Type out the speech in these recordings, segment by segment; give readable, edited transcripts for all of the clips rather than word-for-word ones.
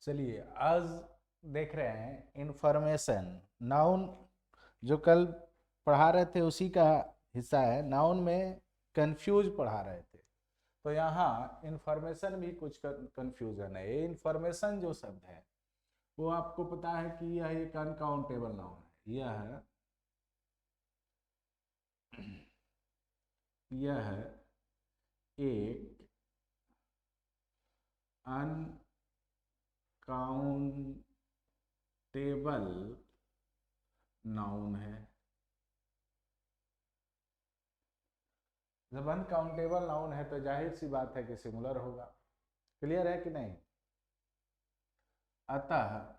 चलिए आज देख रहे हैं इंफॉर्मेशन। नाउन जो कल पढ़ा रहे थे उसी का हिस्सा है। नाउन में कंफ्यूज पढ़ा रहे थे, तो यहाँ इंफॉर्मेशन भी कुछ कंफ्यूजन है। ये इंफॉर्मेशन जो शब्द है वो आपको पता है कि यह एक अनकाउंटेबल नाउन है। यह एक अनकाउंटेबल नाउन है। जब अनकाउंटेबल नाउन है तो जाहिर सी बात है कि सिंगुलर होगा। क्लियर है कि नहीं? अतः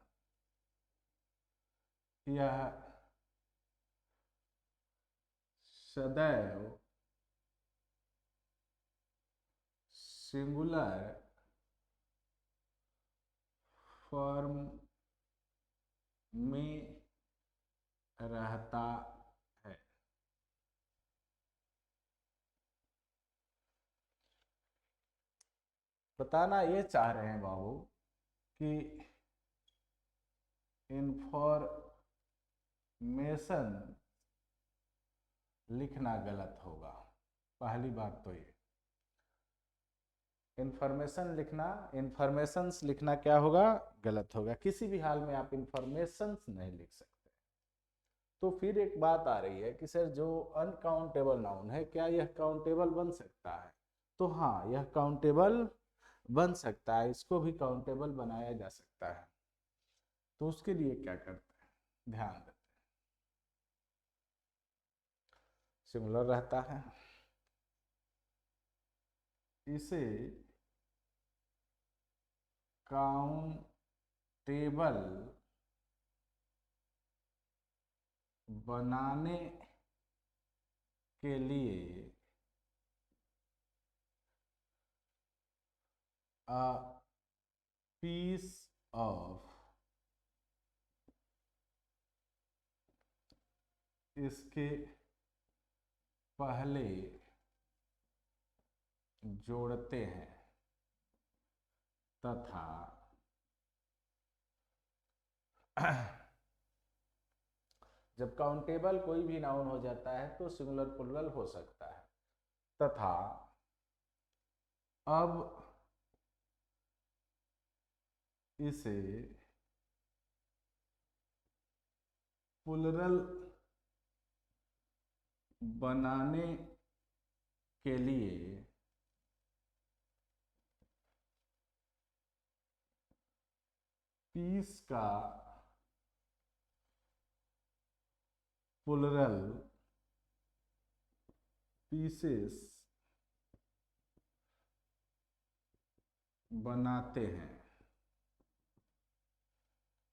यह सदैव सिंगुलर फॉर्म में रहता है। बताना ये चाह रहे हैं बाबू कि इंफॉर्मेशन लिखना गलत होगा। पहली बात तो ये इंफॉर्मेशन लिखना, इंफॉर्मेशंस लिखना क्या होगा? गलत होगा। किसी भी हाल में आप इंफॉर्मेशंस नहीं लिख सकते। तो फिर एक बात आ रही है कि सर जो अनकाउंटेबल नाउन है क्या यह काउंटेबल बन सकता है? तो हाँ, यह काउंटेबल बन सकता है, इसको भी काउंटेबल बनाया जा सकता है। तो उसके लिए क्या करते हैं, ध्यान देते हैं। सिमिलर रहता है, इसे काउंटेबल बनाने के लिए a piece of इसके पहले जोड़ते हैं तथा जब काउंटेबल कोई भी नाउन हो जाता है तो सिंगुलर प्लुरल हो सकता है। तथा अब इसे प्लुरल बनाने के लिए पीस का प्लुरल पीसेस बनाते हैं।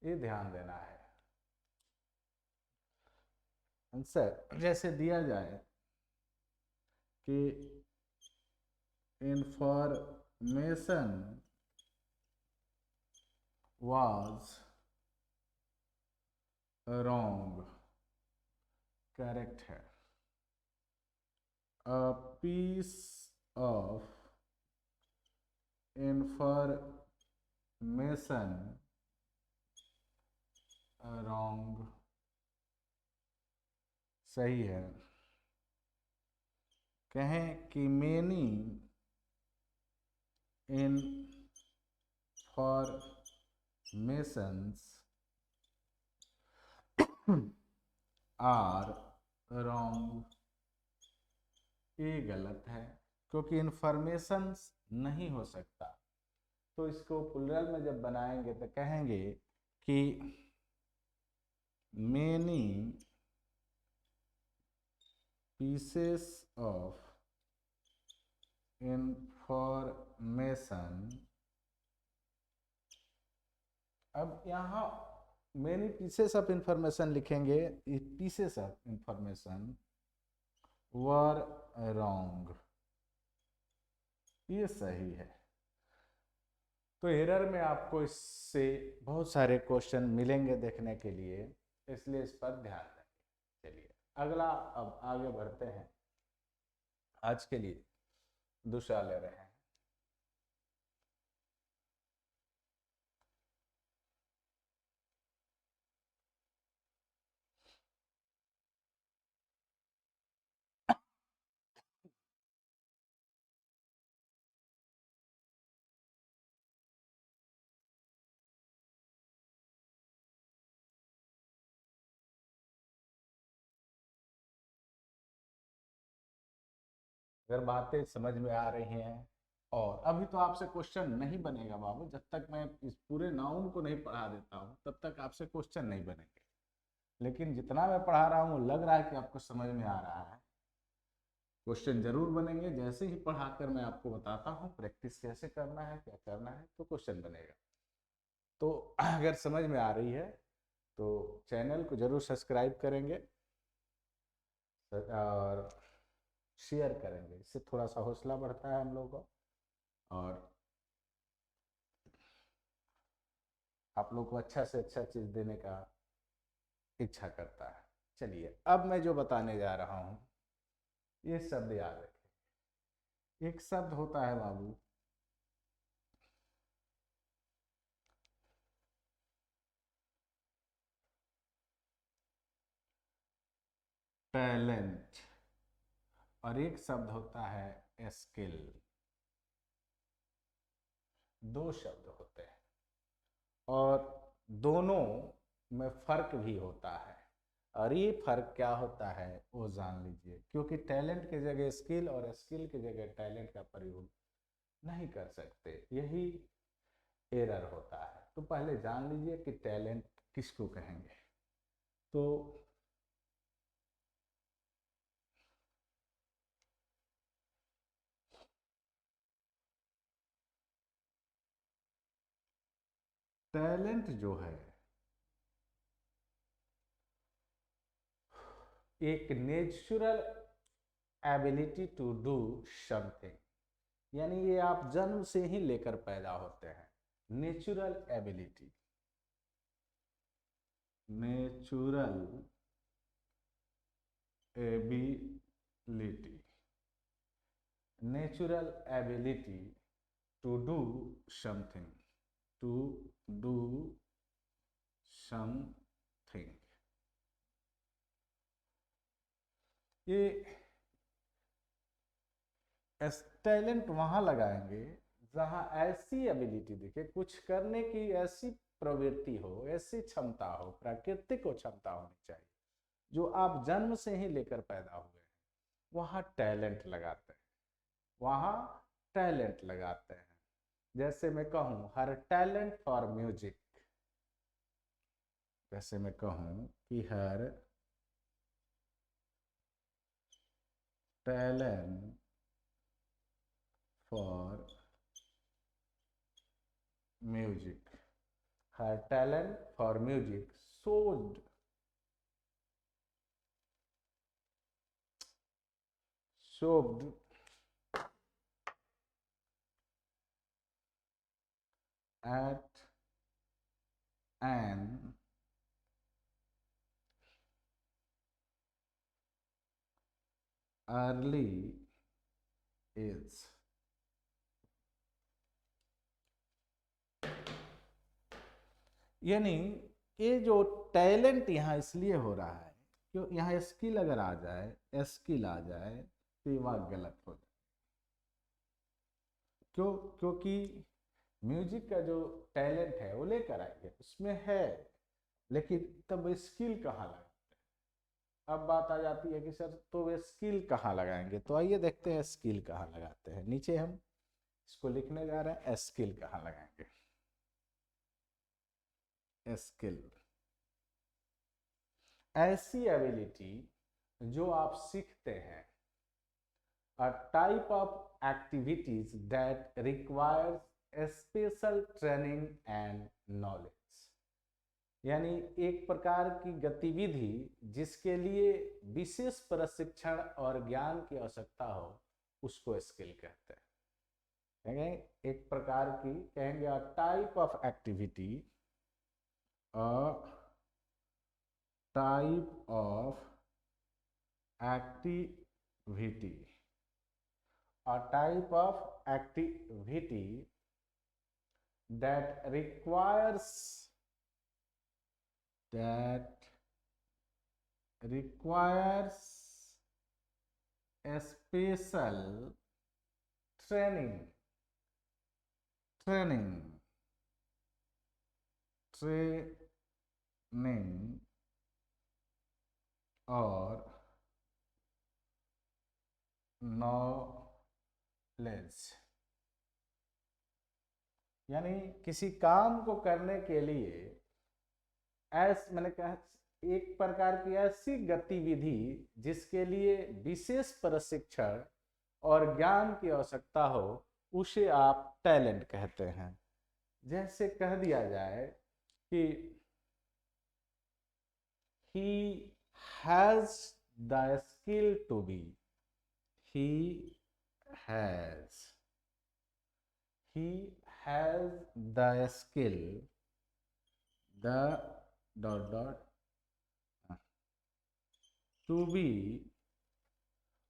ये ध्यान देना है। आंसर जैसे दिया जाए कि इंफॉर्मेशन was wrong, करेक्ट है। a piece of information wrong, सही है। कहें कि many informations are wrong, ये गलत है क्योंकि इंफॉर्मेशन नहीं हो सकता। तो इसको प्लुरल में जब बनाएंगे तो कहेंगे कि मेनी पीसेस ऑफ इंफॉर्मेशन। अब यहाँ मेनी पीसेस ऑफ इंफॉर्मेशन लिखेंगे, pieces of information were wrong, ये सही है। तो एरर में आपको इससे बहुत सारे क्वेश्चन मिलेंगे देखने के लिए, इसलिए इस पर ध्यान दें। चलिए अगला अब आगे बढ़ते हैं। आज के लिए दूसरा ले रहे हैं। अगर बातें समझ में आ रही हैं, और अभी तो आपसे क्वेश्चन नहीं बनेगा बाबू, जब तक मैं इस पूरे नाउन को नहीं पढ़ा देता हूँ तब तक आपसे क्वेश्चन नहीं बनेंगे। लेकिन जितना मैं पढ़ा रहा हूँ लग रहा है कि आपको समझ में आ रहा है। क्वेश्चन जरूर बनेंगे, जैसे ही पढ़ाकर मैं आपको बताता हूँ प्रैक्टिस कैसे करना है, क्या करना है, तो क्वेश्चन बनेगा। तो अगर समझ में आ रही है तो चैनल को जरूर सब्सक्राइब करेंगे और शेयर करेंगे, इससे थोड़ा सा हौसला बढ़ता है हम लोगों को और आप लोग को अच्छा से अच्छा चीज़ देने का इच्छा करता है। चलिए अब मैं जो बताने जा रहा हूँ ये शब्द याद रखें। एक शब्द होता है बाबू टैलेंट, और एक शब्द होता है स्किल। दो शब्द होते हैं और दोनों में फर्क भी होता है, और ये फर्क क्या होता है वो जान लीजिए, क्योंकि टैलेंट की जगह स्किल और स्किल की जगह टैलेंट का प्रयोग नहीं कर सकते, यही एरर होता है। तो पहले जान लीजिए कि टैलेंट किसको कहेंगे। तो टैलेंट जो है एक natural ability to do something, यानी ये आप जन्म से ही लेकर पैदा होते हैं। Natural ability, natural ability, natural ability to do something, to do something. ये टैलेंट वहां लगाएंगे जहां ऐसी एबिलिटी दिखे, कुछ करने की ऐसी प्रवृत्ति हो, ऐसी क्षमता हो, प्राकृतिक को क्षमता होनी चाहिए जो आप जन्म से ही लेकर पैदा हुए हैं, वहां टैलेंट लगाते हैं, वहां टैलेंट लगाते हैं। जैसे मैं कहूं हर टैलेंट फॉर म्यूजिक, जैसे मैं कहूं कि her talent for music, her talent for music showed at an early age। यानी ये जो टैलेंट यहाँ इसलिए हो रहा है क्यों, यहाँ स्किल अगर आ जाए, स्किल आ जाए तो ये बात गलत हो जाए। क्यों? क्योंकि म्यूजिक का जो टैलेंट है वो लेकर आएंगे, उसमें है, लेकिन तब स्किल कहाँ लगाते हैं। अब बात आ जाती है कि सर तो वे स्किल कहाँ लगाएंगे, तो आइए देखते हैं स्किल कहाँ लगाते हैं। नीचे हम इसको लिखने जा रहे हैं, स्किल कहाँ लगाएंगे। स्किल ऐसी एबिलिटी जो आप सीखते हैं, a type of activities that requires a special training and knowledge, यानी एक प्रकार की गतिविधि जिसके लिए विशेष प्रशिक्षण और ज्ञान की आवश्यकता हो, उसको स्किल कहते हैं। कहेंगे एक प्रकार की, कहेंगे type of activity, a type of activity, a type of activity that requires a special training training training और नॉलेज, यानी किसी काम को करने के लिए मैंने कहा एक प्रकार की ऐसी गतिविधि जिसके लिए विशेष प्रशिक्षण और ज्ञान की आवश्यकता हो, उसे आप टैलेंट कहते हैं। जैसे कह दिया जाए कि he has the skill to be, he has he has the skill, the dot dot to be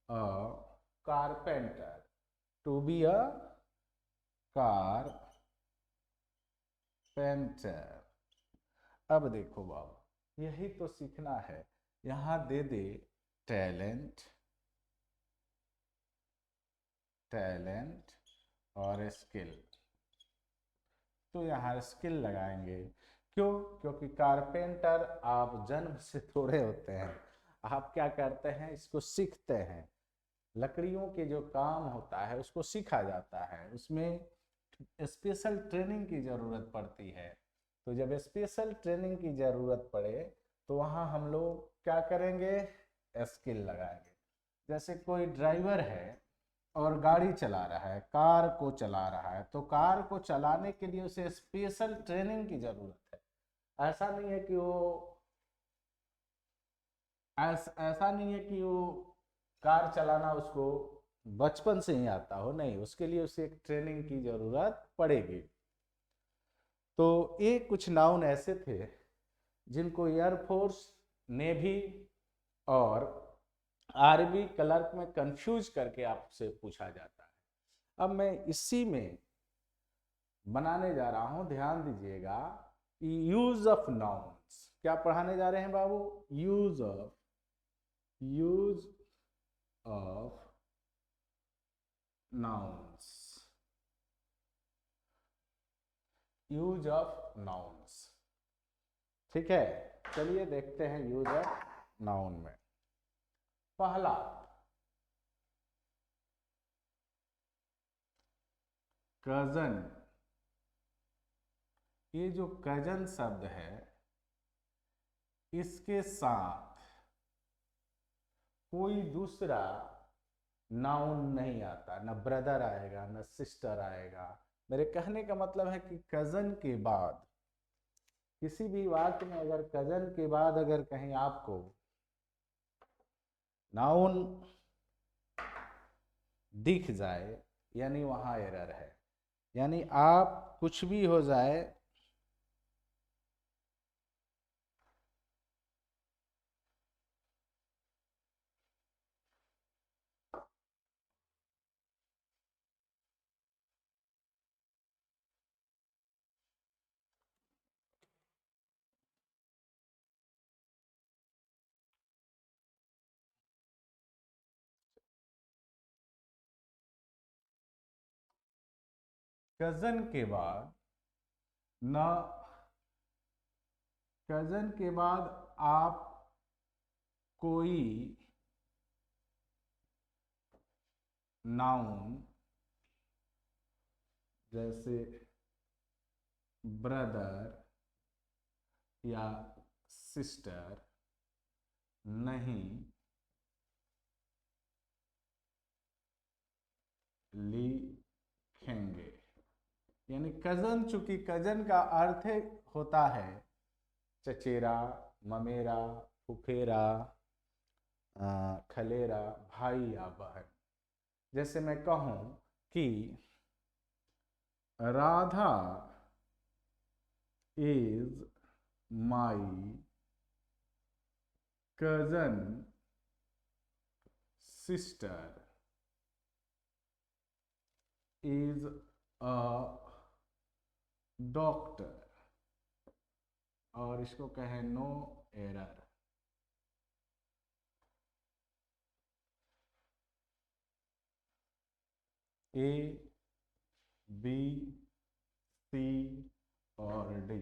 a carpenter, to be a carpenter। अब देखो बाबू, यही तो सीखना है। यहां दे दे टैलेंट, टैलेंट और स्किल, तो यहाँ स्किल लगाएंगे। क्यों? क्योंकि कारपेंटर आप जन्म से थोड़े होते हैं, आप क्या करते हैं, इसको सीखते हैं। लकड़ियों के जो काम होता है उसको सीखा जाता है, उसमें स्पेशल ट्रेनिंग की ज़रूरत पड़ती है। तो जब स्पेशल ट्रेनिंग की ज़रूरत पड़े तो वहाँ हम लोग क्या करेंगे, स्किल लगाएंगे। जैसे कोई ड्राइवर है और गाड़ी चला रहा है, कार को चला रहा है, तो कार को चलाने के लिए उसे स्पेशल ट्रेनिंग की ज़रूरत है। ऐसा नहीं है कि वो कार चलाना उसको बचपन से ही आता हो, नहीं, उसके लिए उसे एक ट्रेनिंग की ज़रूरत पड़ेगी। तो ये कुछ नाउन ऐसे थे जिनको एयरफोर्स, नेवी और आर्मी क्लर्क में कंफ्यूज करके आपसे पूछा जाता है। अब मैं इसी में बनाने जा रहा हूं, ध्यान दीजिएगा। यूज ऑफ नाउन्स क्या पढ़ाने जा रहे हैं बाबू, use of nouns, use of nouns. ठीक है, चलिए देखते हैं यूज ऑफ नाउन में। पहला, कजन। ये जो कजन शब्द है, इसके साथ कोई दूसरा नाउन नहीं आता, न ब्रदर आएगा, न सिस्टर आएगा। मेरे कहने का मतलब है कि कजन के बाद किसी भी वाक्य में अगर कजन के बाद अगर कहीं आपको नाउन दिख जाए, यानी वहां एरर है। यानी आप कुछ भी हो जाए, कजन के बाद न, कजन के बाद आप कोई नाउन जैसे ब्रदर या सिस्टर नहीं लिखेंगे। यानी कजन, चूंकि कजन का अर्थ होता है चचेरा, ममेरा, फुफेरा, खलेरा, भाई या बहन। जैसे मैं कहूं कि Radha is my cousin sister is a doctor, और इसको कहें नो एरर। ए, बी, सी और डी।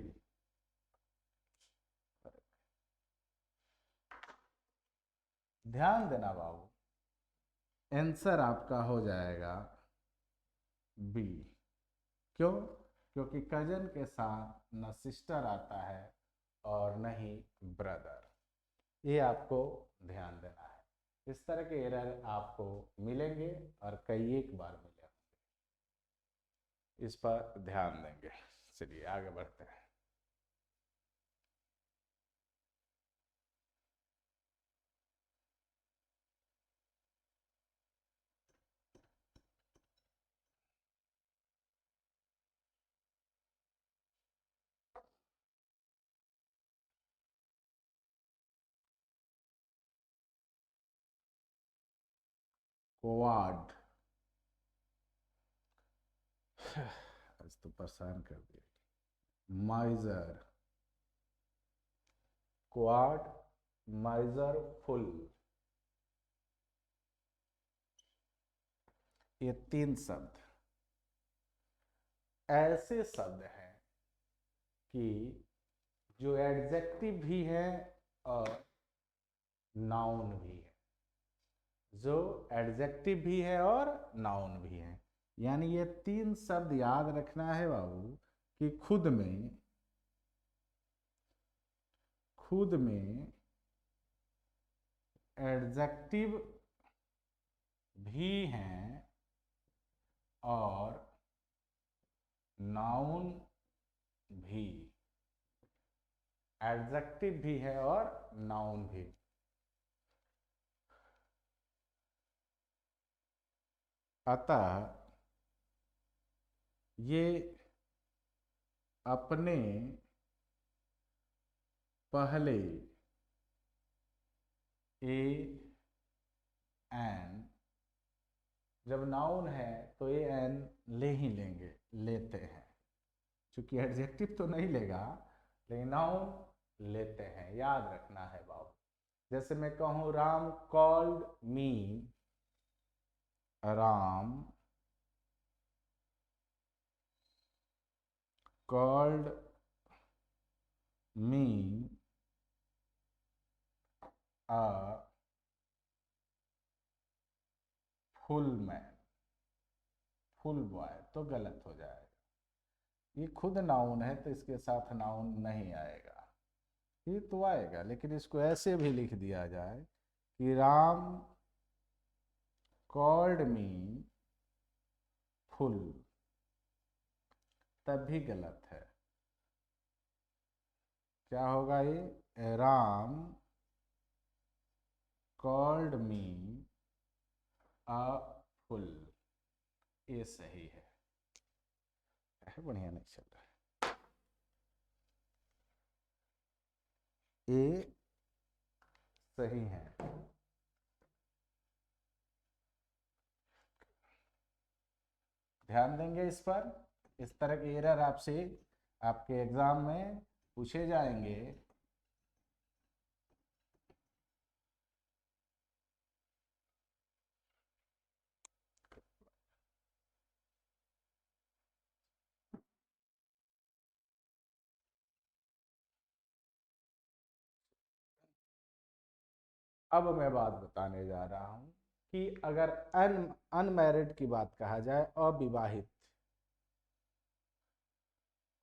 ध्यान देना बाबू, आंसर आपका हो जाएगा बी। क्यों? क्योंकि कजन के साथ न सिस्टर आता है और न ही ब्रदर। ये आपको ध्यान देना है। इस तरह के एरर आपको मिलेंगे और कई एक बार मिलेंगे, इस पर ध्यान देंगे। चलिए आगे बढ़ते हैं। क्वाड, आज तो परेशान कर दिया। माइजर, क्वाड, माइजर, फुल, ये तीन शब्द ऐसे शब्द हैं कि जो एडजेक्टिव भी है और नाउन भी है, जो एडजेक्टिव भी है और नाउन भी है। यानी ये तीन शब्द याद रखना है बाबू कि खुद में एडजेक्टिव भी हैं और नाउन भी, एडजेक्टिव भी है और नाउन भी। अतः ये अपने पहले ए एन, जब नाउन है तो ए एन ले ही लेंगे, लेते हैं। चूंकि एडजेक्टिव तो नहीं लेगा लेकिन नाउन लेते हैं, याद रखना है बाबू। जैसे मैं कहूं Ram called me, Ram called me a full man, full boy, तो गलत हो जाएगा। ये खुद नाउन है तो इसके साथ नाउन नहीं आएगा। ये तो आएगा लेकिन इसको ऐसे भी लिख दिया जाए कि राम कॉल्ड मी फुल, तब भी गलत है। क्या होगा ये? Ram called me a full, ये सही है। बढ़िया नहीं चल रहा है, ये सही है। ध्यान देंगे इस पर। इस तरह के एरर आपसे आपके एग्जाम में पूछे जाएंगे। अब मैं बात बताने जा रहा हूं कि अगर अनमैरिड की बात कहा जाए, अविवाहित,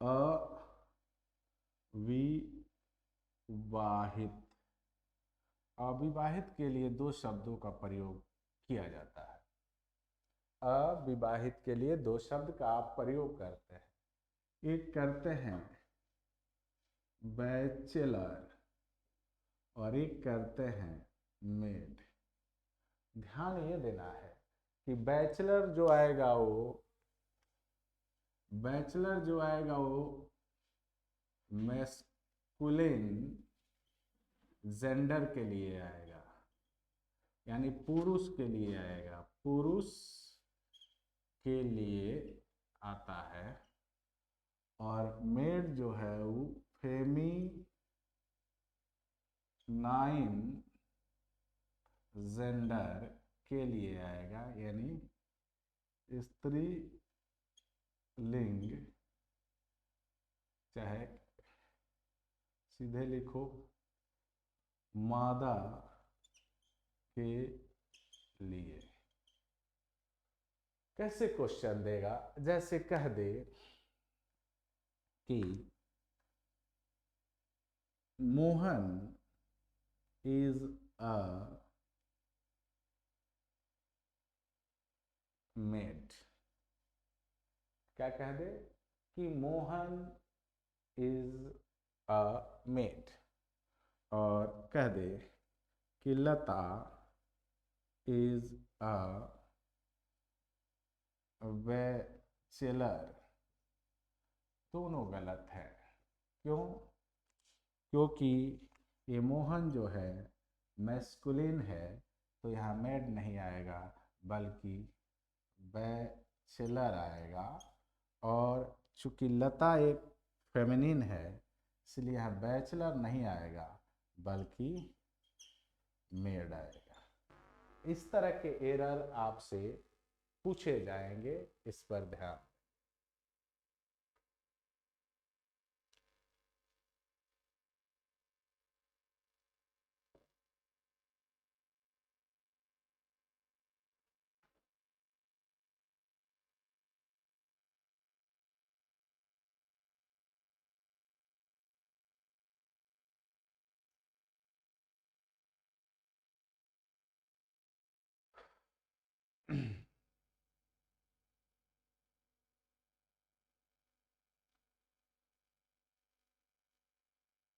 अविवाहित, अविवाहित के लिए दो शब्दों का प्रयोग किया जाता है। अविवाहित के लिए दो शब्द का आप प्रयोग करते हैं। एक करते हैं बैचलर और एक करते हैं मेड। ध्यान ये देना है कि बैचलर जो आएगा वो मैस्कुलिन जेंडर के लिए आएगा, यानी पुरुष के लिए आएगा, पुरुष के लिए आता है। और मेड जो है वो फेमिनाइन जेंडर के लिए आएगा, यानी स्त्री लिंग, चाहे सीधे लिखो मादा के लिए। कैसे क्वेश्चन देगा, जैसे कह दे कि मोहन इज अ मेड। क्या कह दे कि मोहन इज अ मेड, और कह दे कि लता इज अ बैचलर। दोनों गलत है। क्यों? क्योंकि ये मोहन जो है मैस्कुलिन है, तो यहाँ मेड नहीं आएगा बल्कि बैचलर आएगा। और चूंकि लता एक फेमिनिन है, इसलिए यहाँ बैचलर नहीं आएगा बल्कि मेड आएगा। इस तरह के एरर आपसे पूछे जाएंगे, इस पर ध्यान।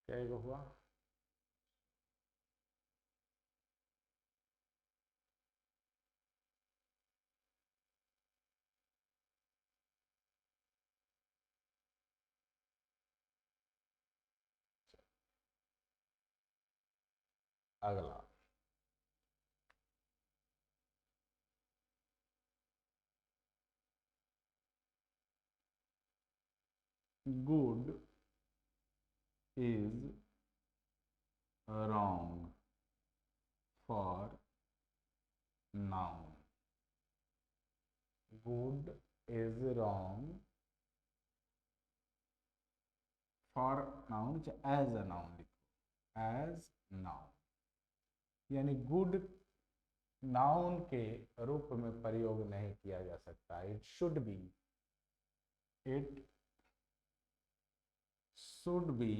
क्या हुआ? अगला, good is wrong for noun। good is wrong for noun, as a noun लिखो, as noun। यानी गुड नाउन के रूप में प्रयोग नहीं किया जा सकता। It should B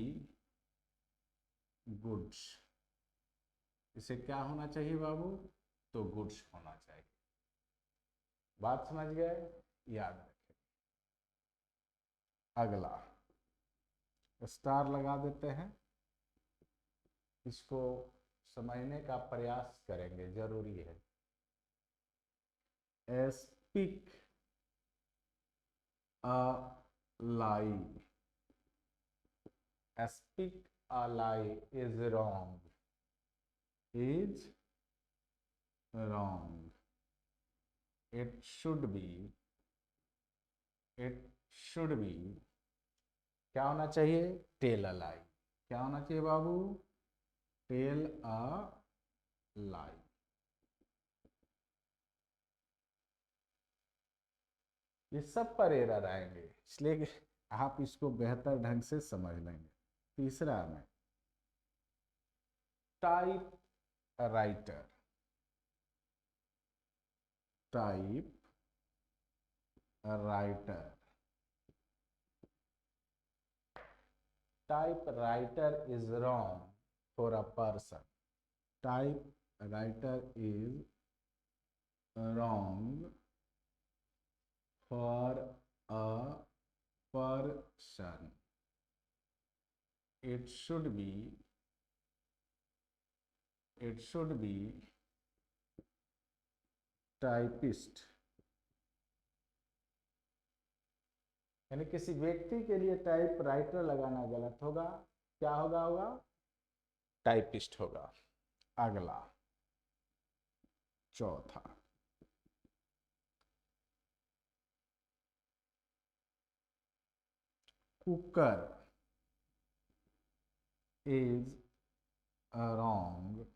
goods. इसे क्या होना चाहिए बाबू? तो गुड्स होना चाहिए। बात समझ गए? याद रखें। अगला स्टार लगा देते हैं, इसको समझने का प्रयास करेंगे, जरूरी है। Speak a lie. Speak a lie is wrong. Is wrong. It should be, it should B, क्या होना चाहिए? टेल अ लाई। क्या होना चाहिए बाबू? टेल अ लाई। ये सब पर एरर आएंगे, इसलिए आप इसको बेहतर ढंग से समझ लेंगे। तीसरा में type writer. Type writer. Type writer is wrong for a person. Type writer is wrong for a person. it should be, it should be typist। यानी किसी व्यक्ति के लिए टाइप राइटर लगाना गलत होगा। क्या होगा? टाइपिस्ट होगा। अगला चौथा, cooker is wrong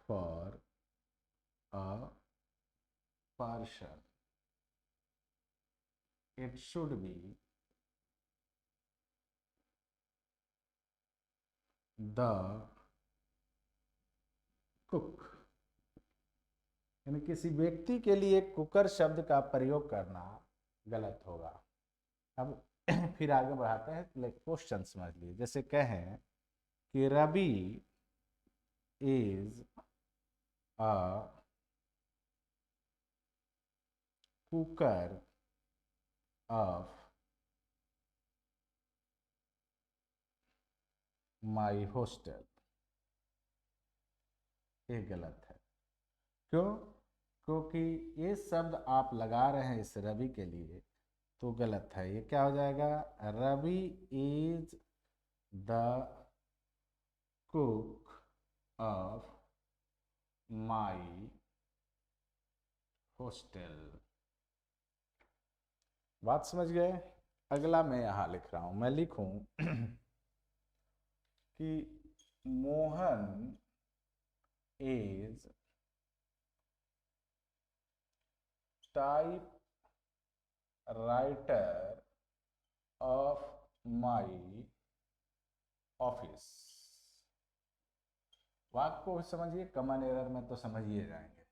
for a person। it should be the cook। यानी किसी व्यक्ति के लिए कुकर शब्द का प्रयोग करना गलत होगा। अब फिर आगे बढ़ाते हैं, क्वेश्चन समझ लीजिए। जैसे कहें कि Ravi is a cooker of my hostel, ये गलत है। क्यों? क्योंकि ये शब्द आप लगा रहे हैं इस रवि के लिए, तो गलत है। ये क्या हो जाएगा? Ravi is the cook of my hostel. बात समझ गए? अगला मैं यहां लिख रहा हूं, मैं लिखूं कि Mohan is type writer of my office. वाक्य को समझिए, कॉमन एरर में तो समझिए जाएंगे।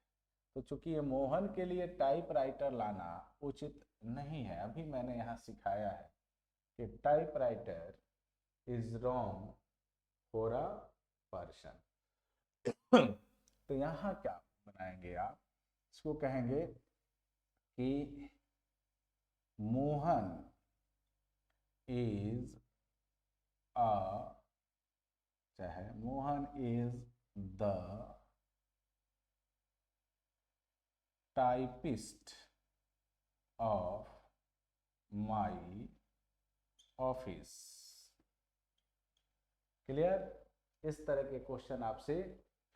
तो चूंकि ये मोहन के लिए टाइप राइटर लाना उचित नहीं है, अभी मैंने यहाँ सिखाया है कि type writer is wrong for a person. तो यहाँ क्या बनाएंगे आप? इसको कहेंगे कि मोहन इज अ, चाहे Mohan is the typist of my office. Clear? इस तरह के क्वेश्चन आपसे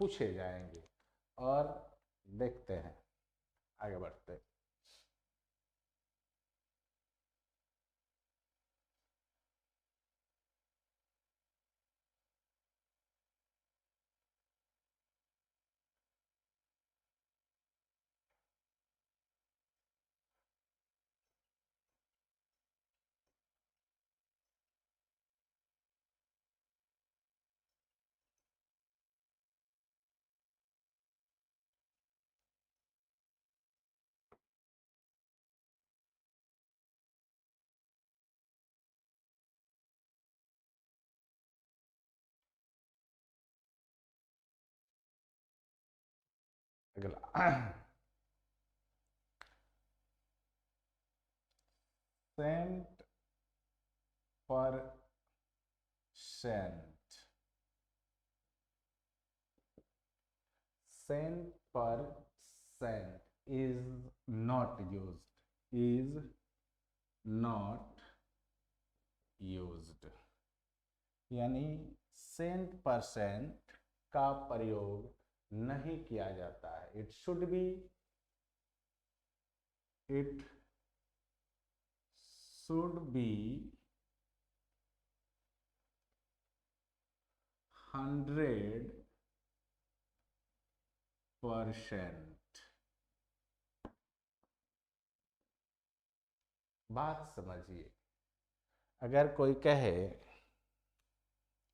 पूछे जाएंगे और देखते हैं, आगे बढ़ते हैं। अगला cent per cent, cent per cent is not used, is not used, यानी सेंट परसेंट का प्रयोग नहीं किया जाता है। It should be, it should be 100%। बात समझिए, अगर कोई कहे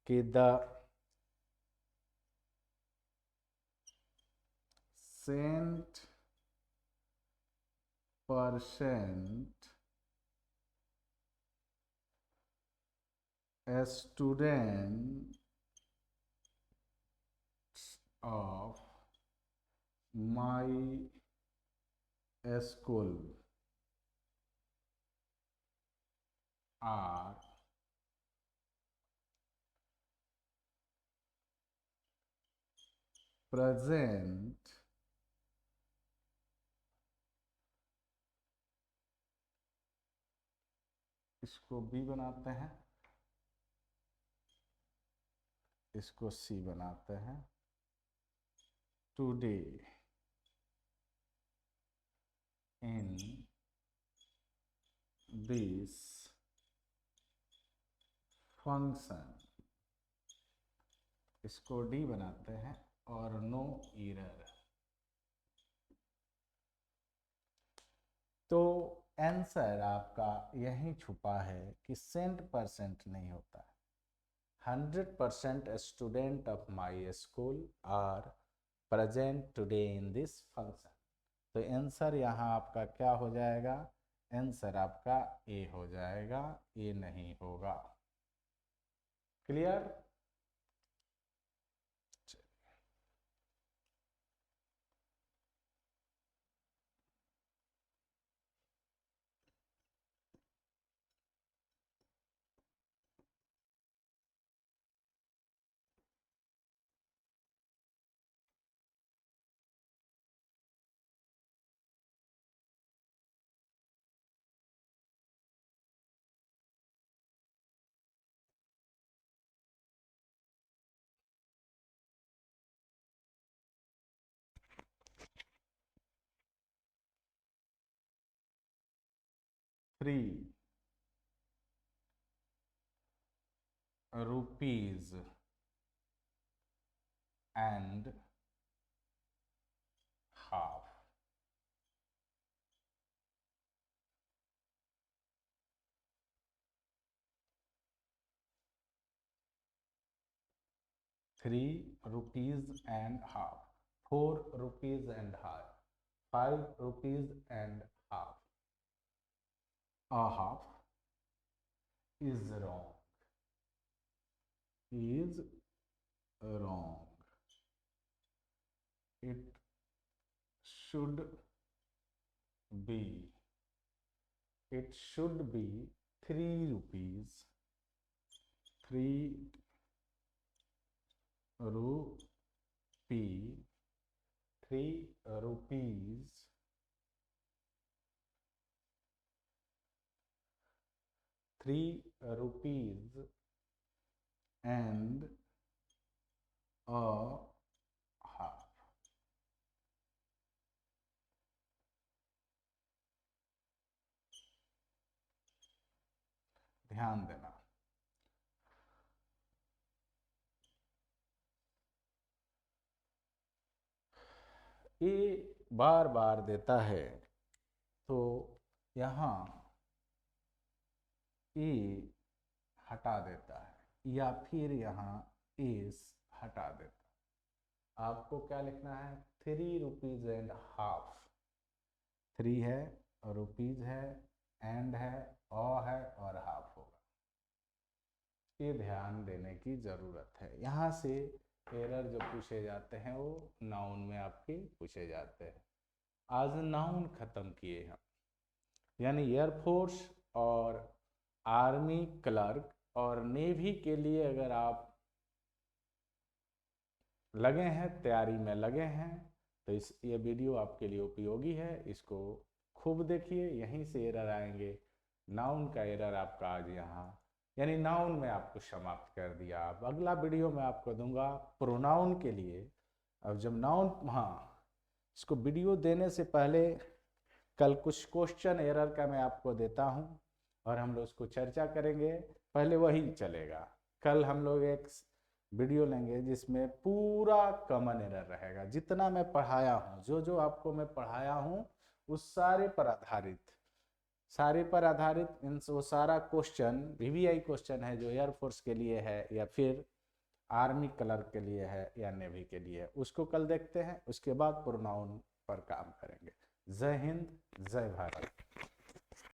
कि the cent percent student of my school are present इसको बी बनाते हैं, इसको सी बनाते हैं। टुडे इन दिस फंक्शन, इसको डी बनाते हैं और नो एरर। तो आंसर आपका यही छुपा है कि सेंट परसेंट नहीं होता है। 100% student of my school are present today in this function. तो आंसर यहाँ आपका क्या हो जाएगा, आंसर आपका ए हो जाएगा, ए नहीं होगा। Clear? 3 rupees and half. ₹3 and half, 4 rupees and half, 5 rupees and half. A half is wrong. Is wrong. It should be. It should be 3 rupees. 3 rupee. 3 rupees. 3 rupees and a half. ध्यान देना, ये बार बार देता है तो यहाँ ए हटा देता है या फिर यहाँ एस हटा देता है। आपको क्या लिखना है, 3 रुपीज एंड हाफ। 3 है, रुपीज है, एंड है, है और हाफ होगा। ये ध्यान देने की ज़रूरत है। यहाँ से एरर जो पूछे जाते हैं वो नाउन में आपके पूछे जाते हैं। आज नाउन ख़त्म किए हम, यानी एयरफोर्स और आर्मी क्लर्क और नेवी के लिए अगर आप लगे हैं, तैयारी में लगे हैं, तो ये वीडियो आपके लिए उपयोगी है। इसको खूब देखिए, यहीं से एरर आएंगे। नाउन का एरर आपका आज यहाँ, यानी नाउन में आपको समाप्त कर दिया। अब अगला वीडियो मैं आपको दूंगा प्रोनाउन के लिए। अब जब नाउन, हाँ, इसको वीडियो देने से पहले कल कुछ क्वेश्चन एरर का मैं आपको देता हूँ और हम लोग उसको चर्चा करेंगे। पहले वही चलेगा। कल हम लोग एक वीडियो लेंगे जिसमें पूरा कॉमन एरर रहेगा। जितना मैं पढ़ाया हूँ, जो जो आपको मैं पढ़ाया हूँ, उस सारे पर आधारित वो सारा क्वेश्चन VVI क्वेश्चन है जो एयरफोर्स के लिए है या फिर आर्मी क्लर्क के लिए है या नेवी के लिए है, उसको कल देखते हैं। उसके बाद प्रोनाउन पर काम करेंगे। जय हिंद, जय भारत।